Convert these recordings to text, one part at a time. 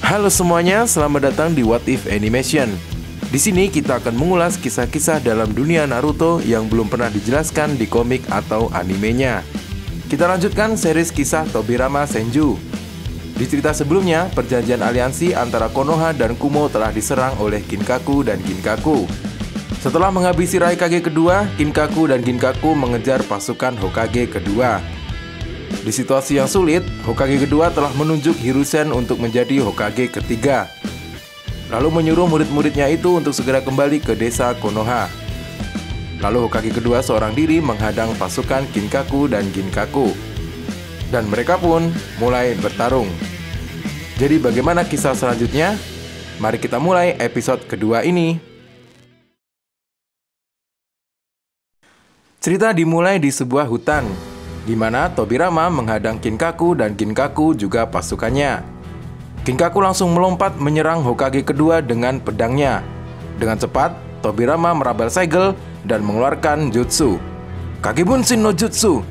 Halo semuanya, selamat datang di What If Animation. Di sini kita akan mengulas kisah-kisah dalam dunia Naruto yang belum pernah dijelaskan di komik atau animenya. Kita lanjutkan series kisah Tobirama Senju. Di cerita sebelumnya, perjanjian aliansi antara Konoha dan Kumo telah diserang oleh Kinkaku dan Ginkaku. Setelah menghabisi Raikage kedua, Kinkaku dan Ginkaku mengejar pasukan Hokage kedua. Di situasi yang sulit, Hokage kedua telah menunjuk Hiruzen untuk menjadi Hokage ketiga. Lalu menyuruh murid-muridnya itu untuk segera kembali ke desa Konoha. Lalu Hokage kedua seorang diri menghadang pasukan Kinkaku dan Ginkaku. Dan mereka pun mulai bertarung. Jadi bagaimana kisah selanjutnya? Mari kita mulai episode kedua ini. Cerita dimulai di sebuah hutan, di mana Tobirama menghadang Kinkaku dan Ginkaku juga pasukannya. Ginkaku langsung melompat menyerang Hokage kedua dengan pedangnya. Dengan cepat, Tobirama merabal segel dan mengeluarkan jutsu Kage Bunshin no Jutsu.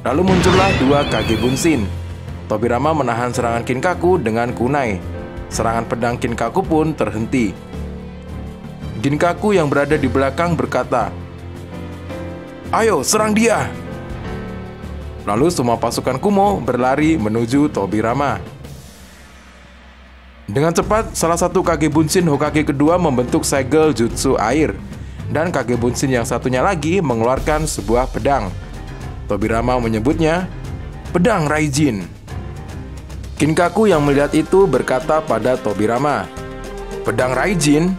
Lalu muncullah dua Kage Bunshin. Tobirama menahan serangan Kinkaku dengan kunai. Serangan pedang Kinkaku pun terhenti. Ginkaku yang berada di belakang berkata, "Ayo, serang dia!" Lalu semua pasukan Kumo berlari menuju Tobirama. Dengan cepat, salah satu Kage Bunshin Hokage kedua membentuk segel jutsu air, dan Kage Bunshin yang satunya lagi mengeluarkan sebuah pedang. Tobirama menyebutnya pedang Raijin. Kinkaku yang melihat itu berkata pada Tobirama, "Pedang Raijin?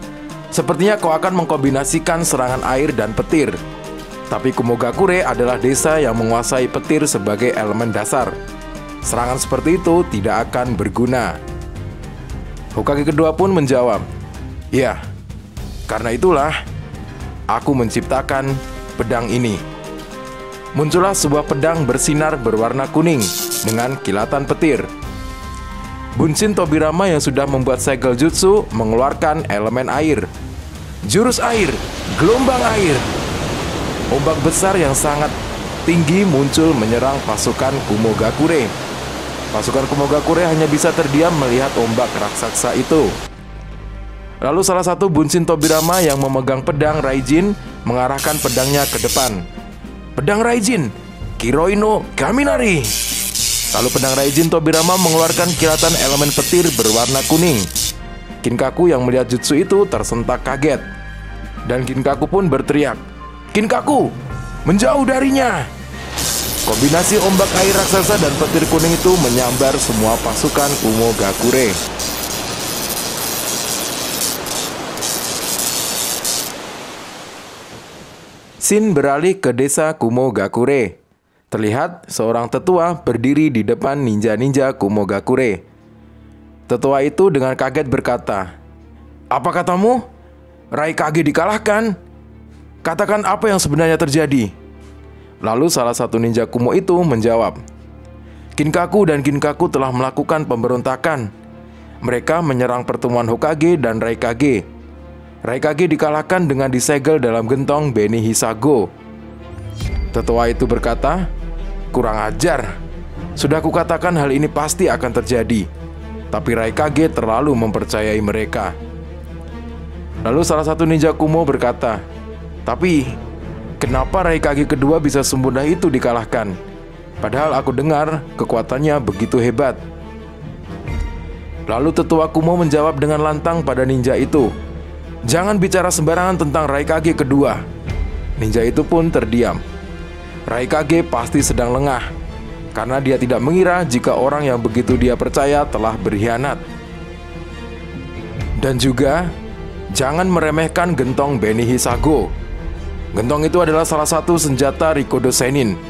Sepertinya kau akan mengkombinasikan serangan air dan petir. Tapi Kumogakure adalah desa yang menguasai petir sebagai elemen dasar. Serangan seperti itu tidak akan berguna." Hokage kedua pun menjawab, "Ya, karena itulah aku menciptakan pedang ini." Muncullah sebuah pedang bersinar berwarna kuning dengan kilatan petir. Bunshin Tobirama yang sudah membuat segel jutsu mengeluarkan elemen air. Jurus air, gelombang air. Ombak besar yang sangat tinggi muncul menyerang pasukan Kumogakure. Pasukan Kumogakure hanya bisa terdiam melihat ombak raksasa itu. Lalu salah satu Bunshin Tobirama yang memegang pedang Raijin mengarahkan pedangnya ke depan. "Pedang Raijin, Kiroi no Kaminari!" Lalu pedang Raijin Tobirama mengeluarkan kilatan elemen petir berwarna kuning. Kinkaku yang melihat jutsu itu tersentak kaget. Dan Kinkaku pun berteriak, "Kinkaku, menjauh darinya!" Kombinasi ombak air raksasa dan petir kuning itu menyambar semua pasukan Kumogakure. Scene beralih ke desa Kumogakure. Terlihat seorang tetua berdiri di depan ninja-ninja Kumogakure. Tetua itu dengan kaget berkata, "Apa katamu? Raikage dikalahkan? Katakan apa yang sebenarnya terjadi." Lalu salah satu ninja Kumo itu menjawab, "Kinkaku dan Ginkaku telah melakukan pemberontakan. Mereka menyerang pertemuan Hokage dan Raikage. Raikage dikalahkan dengan disegel dalam gentong Beni Hisago." Tetua itu berkata, "Kurang ajar. Sudah kukatakan hal ini pasti akan terjadi. Tapi Raikage terlalu mempercayai mereka." Lalu salah satu ninja Kumo berkata, "Tapi kenapa Raikage kedua bisa semudah itu dikalahkan? Padahal aku dengar kekuatannya begitu hebat." Lalu tetua Kumo menjawab dengan lantang pada ninja itu, "Jangan bicara sembarangan tentang Raikage kedua." Ninja itu pun terdiam. Raikage pasti sedang lengah, karena dia tidak mengira jika orang yang begitu dia percaya telah berkhianat. Dan juga, jangan meremehkan gentong Beni Hisago. Gentong itu adalah salah satu senjata Rikodo Senin.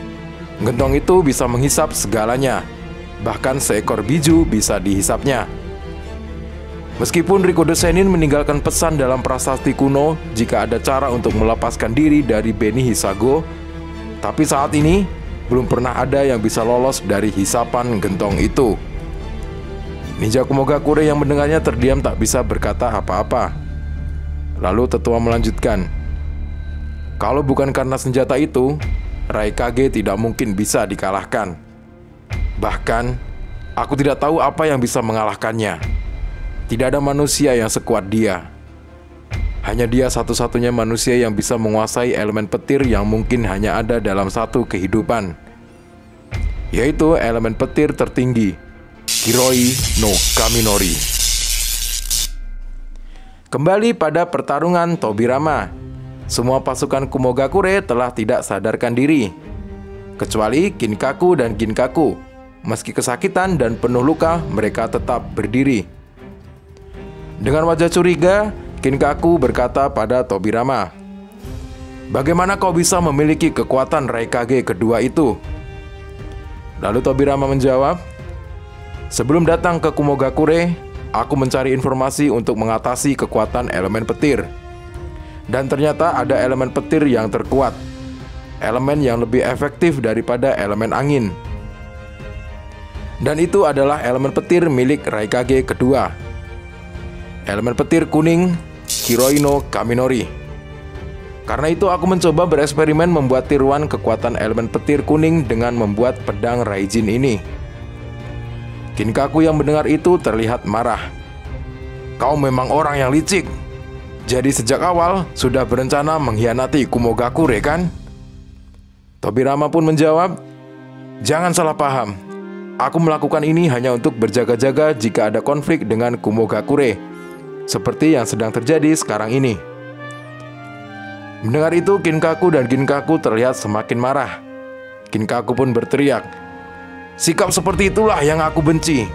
Gentong itu bisa menghisap segalanya, bahkan seekor biju bisa dihisapnya. Meskipun Rikodo Senin meninggalkan pesan dalam prasasti kuno jika ada cara untuk melepaskan diri dari Beni Hisago, tapi saat ini belum pernah ada yang bisa lolos dari hisapan gentong itu. Ninja Kumogakure yang mendengarnya terdiam tak bisa berkata apa-apa. Lalu tetua melanjutkan, "Kalau bukan karena senjata itu, Raikage tidak mungkin bisa dikalahkan. Bahkan, Aku tidak tahu apa yang bisa mengalahkannya. Tidak ada manusia yang sekuat dia. Hanya dia satu-satunya manusia yang bisa menguasai elemen petir yang mungkin hanya ada dalam satu kehidupan, yaitu elemen petir tertinggi, Kiroi no Kaminori. Kembali pada pertarungan Tobirama, semua pasukan Kumogakure telah tidak sadarkan diri, kecuali Kinkaku dan Ginkaku. Meski kesakitan dan penuh luka, mereka tetap berdiri. Dengan wajah curiga, Kinkaku berkata pada Tobirama, "Bagaimana kau bisa memiliki kekuatan Raikage kedua itu?" Lalu Tobirama menjawab, "Sebelum datang ke Kumogakure, aku mencari informasi untuk mengatasi kekuatan elemen petir. Dan ternyata ada elemen petir yang terkuat, elemen yang lebih efektif daripada elemen angin. Dan itu adalah elemen petir milik Raikage kedua, elemen petir kuning, Kiroi no Kaminori. Karena itu aku mencoba bereksperimen membuat tiruan kekuatan elemen petir kuning dengan membuat pedang Raijin ini." Kinkaku yang mendengar itu terlihat marah. "Kau memang orang yang licik. Jadi sejak awal sudah berencana mengkhianati Kumogakure, kan?" Tobirama pun menjawab, "Jangan salah paham. Aku melakukan ini hanya untuk berjaga-jaga jika ada konflik dengan Kumogakure, seperti yang sedang terjadi sekarang ini." Mendengar itu, Kinkaku dan Ginkaku terlihat semakin marah. Kinkaku pun berteriak, "Sikap seperti itulah yang aku benci."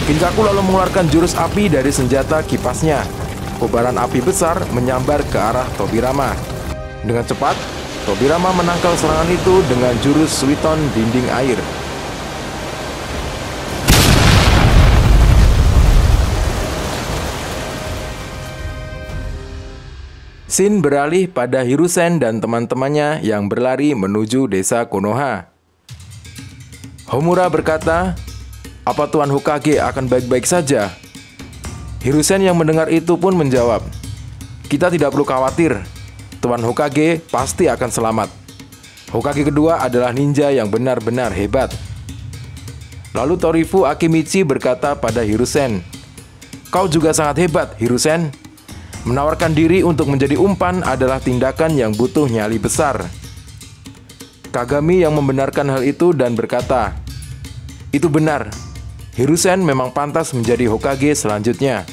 Kinkaku lalu mengeluarkan jurus api dari senjata kipasnya. Kobaran api besar menyambar ke arah Tobirama. Dengan cepat, Tobirama menangkal serangan itu dengan jurus Suiton dinding air. Scene beralih pada Hiruzen dan teman-temannya yang berlari menuju desa Konoha. Homura berkata, "Apa Tuan Hokage akan baik-baik saja?" Hiruzen yang mendengar itu pun menjawab, "Kita tidak perlu khawatir. Tuan Hokage pasti akan selamat. Hokage kedua adalah ninja yang benar-benar hebat." Lalu Torifu Akimichi berkata pada Hiruzen, "Kau juga sangat hebat, Hiruzen. Menawarkan diri untuk menjadi umpan adalah tindakan yang butuh nyali besar." Kagami yang membenarkan hal itu dan berkata, "Itu benar. Hiruzen memang pantas menjadi Hokage selanjutnya."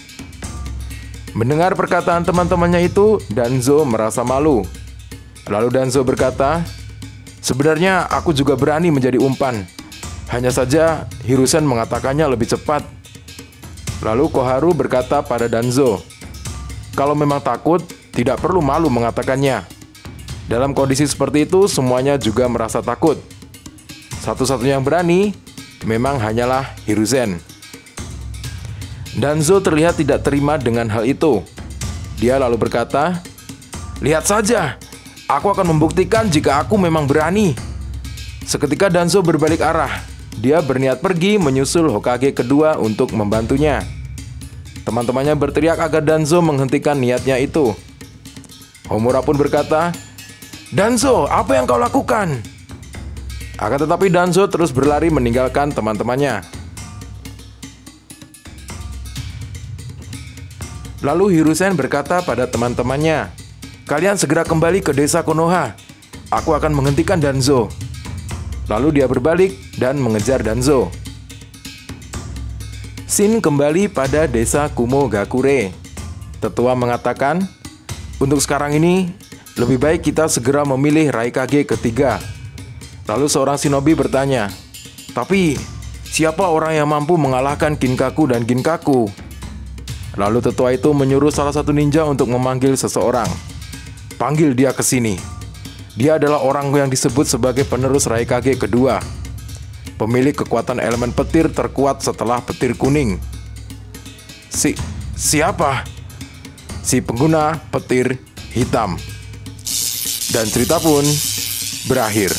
Mendengar perkataan teman-temannya itu, Danzo merasa malu. Lalu Danzo berkata, "Sebenarnya aku juga berani menjadi umpan. Hanya saja Hiruzen mengatakannya lebih cepat." Lalu Koharu berkata pada Danzo, "Kalau memang takut, tidak perlu malu mengatakannya. Dalam kondisi seperti itu, semuanya juga merasa takut. Satu-satunya yang berani memang hanyalah Hiruzen." Danzo terlihat tidak terima dengan hal itu. Dia lalu berkata, "Lihat saja, aku akan membuktikan jika aku memang berani." Seketika Danzo berbalik arah. Dia berniat pergi menyusul Hokage kedua untuk membantunya. Teman-temannya berteriak agar Danzo menghentikan niatnya itu. Homura pun berkata, "Danzo, apa yang kau lakukan?" Akan tetapi Danzo terus berlari meninggalkan teman-temannya. Lalu Hiruzen berkata pada teman-temannya, "Kalian segera kembali ke desa Konoha. Aku akan menghentikan Danzo." Lalu dia berbalik dan mengejar Danzo. Scene kembali pada desa Kumogakure. Tetua mengatakan, "Untuk sekarang ini, lebih baik kita segera memilih Raikage ketiga." Lalu seorang shinobi bertanya, "Tapi, siapa orang yang mampu mengalahkan Kinkaku dan Ginkaku?" Lalu tetua itu menyuruh salah satu ninja untuk memanggil seseorang. "Panggil dia ke sini. Dia adalah orang yang disebut sebagai penerus Raikage kedua, pemilik kekuatan elemen petir terkuat setelah petir kuning." Siapa?" "Si pengguna petir hitam." Dan cerita pun berakhir.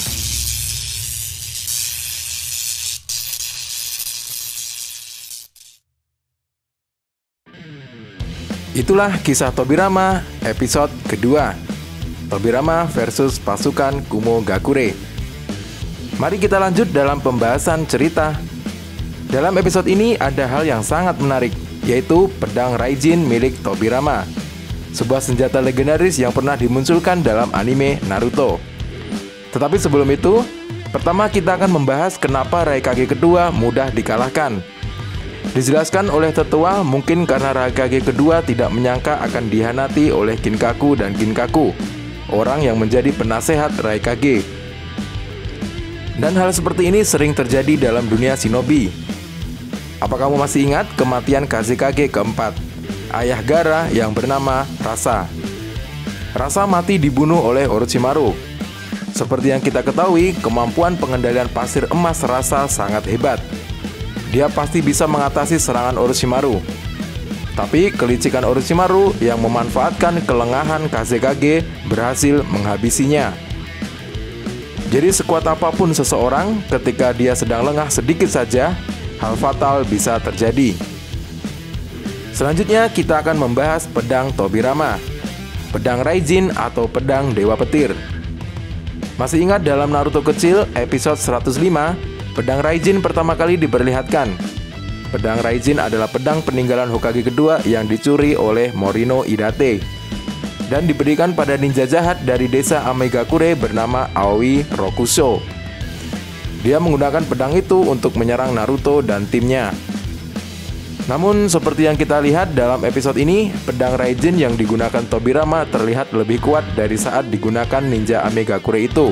Itulah kisah Tobirama episode kedua. Tobirama versus pasukan Kumogakure. Mari kita lanjut dalam pembahasan cerita. Dalam episode ini ada hal yang sangat menarik, yaitu pedang Raijin milik Tobirama, sebuah senjata legendaris yang pernah dimunculkan dalam anime Naruto. Tetapi sebelum itu, pertama kita akan membahas kenapa Raikage kedua mudah dikalahkan. Dijelaskan oleh tetua mungkin karena Raikage kedua tidak menyangka akan dihianati oleh Kinkaku dan Kinkaku, orang yang menjadi penasehat Raikage. Dan hal seperti ini sering terjadi dalam dunia shinobi. Apa kamu masih ingat kematian Kazekage keempat, ayah Gaara yang bernama Rasa? Rasa mati dibunuh oleh Orochimaru. Seperti yang kita ketahui, kemampuan pengendalian pasir emas Rasa sangat hebat. Dia pasti bisa mengatasi serangan Orochimaru. Tapi kelicikan Orochimaru yang memanfaatkan kelengahan Kazekage berhasil menghabisinya. Jadi sekuat apapun seseorang, ketika dia sedang lengah sedikit saja, hal fatal bisa terjadi. Selanjutnya kita akan membahas pedang Tobirama, pedang Raijin atau pedang Dewa Petir. Masih ingat dalam Naruto kecil episode 105, pedang Raijin pertama kali diperlihatkan. Pedang Raijin adalah pedang peninggalan Hokage kedua yang dicuri oleh Morino Hidate dan diberikan pada ninja jahat dari desa Amegakure bernama Aoi Rokusho. Dia menggunakan pedang itu untuk menyerang Naruto dan timnya. Namun seperti yang kita lihat dalam episode ini, pedang Raijin yang digunakan Tobirama terlihat lebih kuat dari saat digunakan ninja Amegakure itu.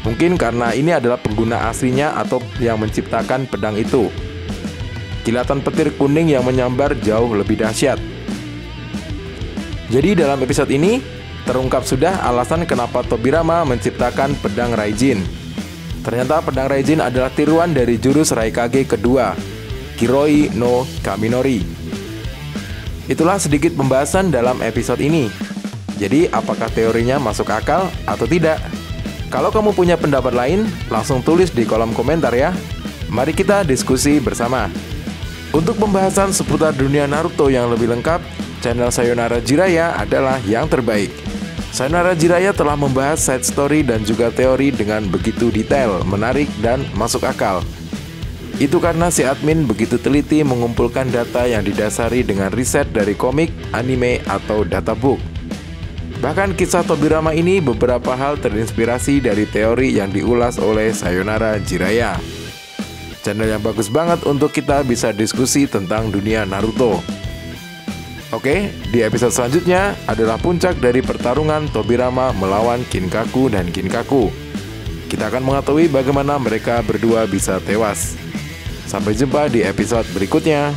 Mungkin karena ini adalah pengguna aslinya atau yang menciptakan pedang itu. Kilatan petir kuning yang menyambar jauh lebih dahsyat. Jadi dalam episode ini, terungkap sudah alasan kenapa Tobirama menciptakan pedang Raijin. Ternyata pedang Raijin adalah tiruan dari jurus Raikage kedua, Kiroi no Kaminori. Itulah sedikit pembahasan dalam episode ini. Jadi apakah teorinya masuk akal atau tidak? Kalau kamu punya pendapat lain, langsung tulis di kolom komentar ya. Mari kita diskusi bersama. Untuk pembahasan seputar dunia Naruto yang lebih lengkap, channel Sayonara Jiraiya adalah yang terbaik. Sayonara Jiraiya telah membahas side story dan juga teori dengan begitu detail, menarik, dan masuk akal. Itu karena si admin begitu teliti mengumpulkan data yang didasari dengan riset dari komik, anime, atau databook. Bahkan kisah Tobirama ini beberapa hal terinspirasi dari teori yang diulas oleh Sayonara Jiraiya. Channel yang bagus banget untuk kita bisa diskusi tentang dunia Naruto. Oke, di episode selanjutnya adalah puncak dari pertarungan Tobirama melawan Kinkaku dan Kinkaku. Kita akan mengetahui bagaimana mereka berdua bisa tewas. Sampai jumpa di episode berikutnya.